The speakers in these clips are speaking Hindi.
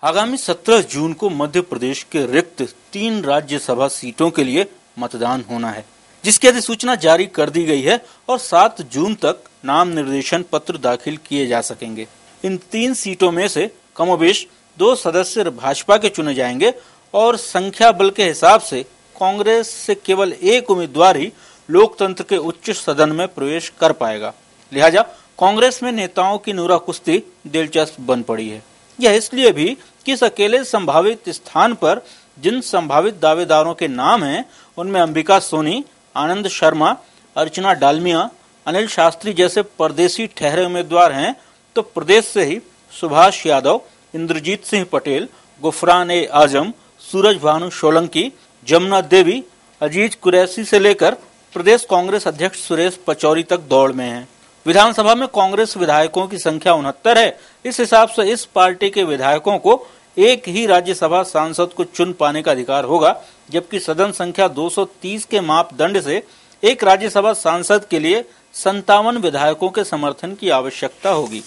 आगामी 17 जून को मध्य प्रदेश के रिक्त 3 राज्यसभा सीटों के लिए मतदान होना है, जिसकी अधिसूचना जारी कर दी गई है और 7 जून तक नाम निर्देशन पत्र दाखिल किए जा सकेंगे। इन 3 सीटों में से कमोबेश 2 सदस्य भाजपा के चुने जाएंगे और संख्या बल के हिसाब से कांग्रेस से केवल एक उम्मीदवार ही लोकतंत्र के उच्च सदन में प्रवेश कर पाएगा। लिहाजा कांग्रेस में नेताओं की नूरा कुश्ती दिलचस्प बन पड़ी है। यह इसलिए भी कि इस अकेले संभावित स्थान पर जिन संभावित दावेदारों के नाम हैं, उनमें अंबिका सोनी, आनंद शर्मा, अर्चना डालमिया, अनिल शास्त्री जैसे परदेसी ठहरे उम्मीदवार हैं, तो प्रदेश से ही सुभाष यादव, इंद्रजीत सिंह पटेल, गुफरान-ए-आजम, सूरज भानु सोलंकी, जमुना देवी, अजीज कुरैशी से लेकर प्रदेश कांग्रेस अध्यक्ष सुरेश पचौरी तक दौड़ में हैं। विधानसभा में कांग्रेस विधायकों की संख्या 69 है। इस हिसाब से इस पार्टी के विधायकों को एक ही राज्यसभा सांसद को चुन पाने का अधिकार होगा, जबकि सदन संख्या 230 के मापदंड से एक राज्यसभा सांसद के लिए 57 विधायकों के समर्थन की आवश्यकता होगी।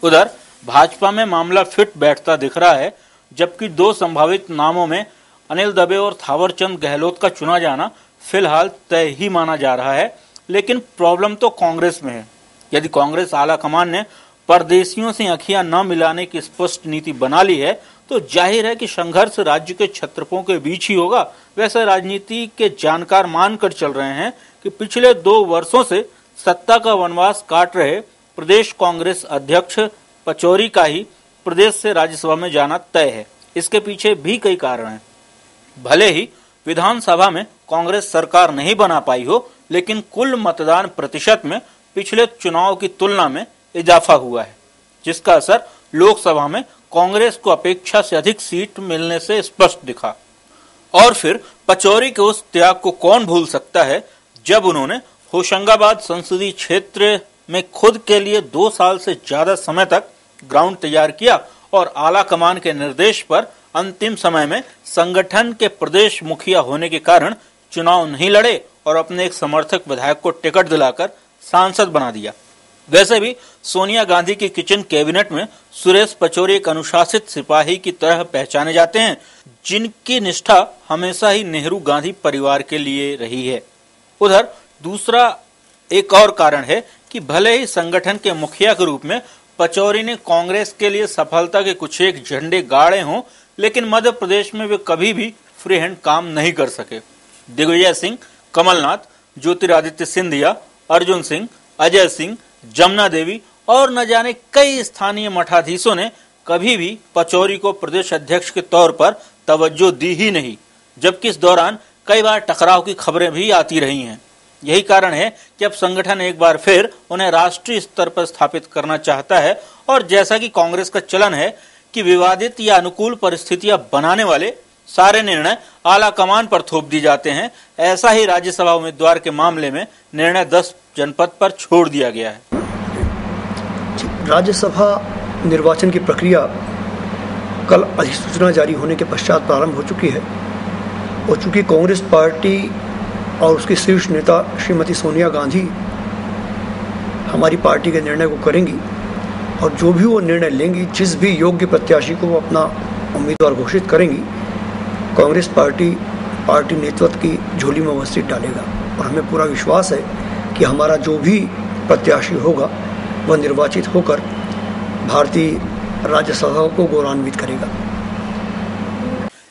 उधर भाजपा में मामला फिट बैठता दिख रहा है, जबकि 2 संभावित नामों में अनिल दवे और थावरचंद गहलोत का चुना जाना फिलहाल तय ही माना जा रहा है। लेकिन प्रॉब्लम तो कांग्रेस में है। यदि कांग्रेस आला कमान ने परदेशियों से आंखियां न मिलाने की स्पष्ट नीति बना ली है, तो जाहिर है कि संघर्ष राज्य के छत्रपों के बीच ही होगा। वैसे राजनीति के जानकार मानकर चल रहे हैं कि पिछले 2 वर्षों से सत्ता का वनवास काट रहे प्रदेश कांग्रेस अध्यक्ष पचौरी का ही प्रदेश से राज्यसभा में जाना तय है। इसके पीछे भी कई कारण हैं। भले ही विधानसभा में कांग्रेस सरकार नहीं बना पाई हो, लेकिन कुल मतदान प्रतिशत में पिछले चुनाव की तुलना में इजाफा हुआ है, जिसका असर लोकसभा में कांग्रेस को अपेक्षा से अधिक सीट मिलने से स्पष्ट दिखा। और फिर पचौरी के उस त्याग को कौन भूल सकता है, जब उन्होंने होशंगाबाद संसदीय क्षेत्र में खुद के लिए 2 साल से ज्यादा समय तक ग्राउंड तैयार किया और आला कमान के निर्देश पर अंतिम समय में संगठन के प्रदेश मुखिया होने के कारण चुनाव नहीं लड़े और अपने एक समर्थक विधायक को टिकट दिलाकर सांसद बना दिया। वैसे भी सोनिया गांधी की किचन कैबिनेट में सुरेश पचौरी एक अनुशासित सिपाही की तरह पहचाने जाते हैं, जिनकी निष्ठा हमेशा ही नेहरू गांधी परिवार के लिए रही है। उधर दूसरा एक और कारण है कि भले ही संगठन के मुखिया के रूप में पचौरी ने कांग्रेस के लिए सफलता के कुछ एक झंडे गाड़े हों, लेकिन मध्य प्रदेश में वे कभी भी फ्री हैंड काम नहीं कर सके। दिग्विजय सिंह, कमलनाथ, ज्योतिरादित्य सिंधिया, अर्जुन सिंह, अजय सिंह, जमुना देवी और न जाने कई स्थानीय मठाधीशों ने कभी भी पचौरी को प्रदेश अध्यक्ष के तौर पर तवज्जो दी ही नहीं, जबकि इस दौरान कई बार टकराव की खबरें भी आती रही हैं। यही कारण है कि अब संगठन एक बार फिर उन्हें राष्ट्रीय स्तर पर स्थापित करना चाहता है और जैसा कि कांग्रेस का चलन है कि विवादित या अनुकूल परिस्थितियां बनाने वाले सारे निर्णय आला कमान पर थोप दी जाते हैं, ऐसा ही राज्यसभा उम्मीदवार के मामले में निर्णय 10 जनपद पर छोड़ दिया गया है। राज्यसभा निर्वाचन की प्रक्रिया कल अधिसूचना जारी होने के पश्चात प्रारंभ हो चुकी है और चूंकि कांग्रेस पार्टी और उसके शीर्ष नेता श्रीमती सोनिया गांधी हमारी पार्टी के निर्णय को करेंगी और जो भी वो निर्णय लेंगी, जिस भी योग्य प्रत्याशी को वो अपना उम्मीदवार घोषित करेंगी, कांग्रेस पार्टी नेतृत्व की झोली में वो सीट डालेगा और हमें पूरा विश्वास है कि हमारा जो भी प्रत्याशी होगा वह निर्वाचित होकर भारतीय राज्यसभा को गौरवान्वित करेगा।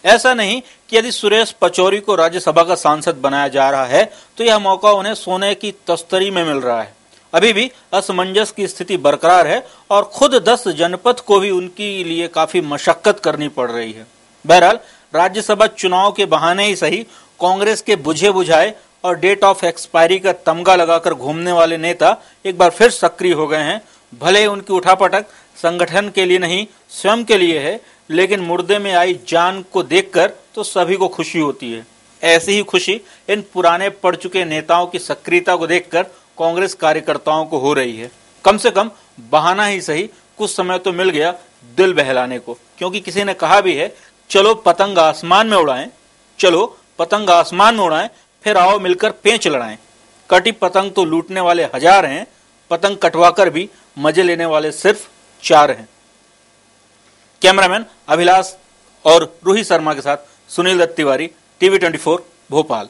ऐसा नहीं कि यदि सुरेश पचौरी को राज्यसभा का सांसद बनाया जा रहा है तो यह मौका उन्हें सोने की तस्तरी में मिल रहा है। अभी भी असमंजस की स्थिति बरकरार है और खुद 10 जनपद को भी उनके लिए काफी मशक्कत करनी पड़ रही है। बहरहाल राज्यसभा चुनाव के बहाने ही सही कांग्रेस के बुझे बुझाए और डेट ऑफ एक्सपायरी का तमगा लगाकर घूमने वाले नेता एक बार फिर सक्रिय हो गए हैं। भले उनकी उठापटक संगठन के लिए नहीं, स्वयं के लिए है, लेकिन मुर्दे में आई जान को देखकर तो सभी को खुशी होती है। ऐसी ही खुशी इन पुराने पड़ चुके नेताओं की सक्रियता को देखकर कांग्रेस कार्यकर्ताओं को हो रही है। कम से कम बहाना ही सही कुछ समय तो मिल गया दिल बहलाने को, क्योंकि किसी ने कहा भी है, चलो पतंग आसमान में उड़ाएं, चलो पतंग आसमान में उड़ाएं, फिर आओ मिलकर पेंच लड़ाएं। कटी पतंग तो लूटने वाले 1000 हैं, पतंग कटवाकर भी मजे लेने वाले सिर्फ 4 हैं। कैमरामैन अभिलाष और रूही शर्मा के साथ सुनील दत्त तिवारी, TV 24 भोपाल।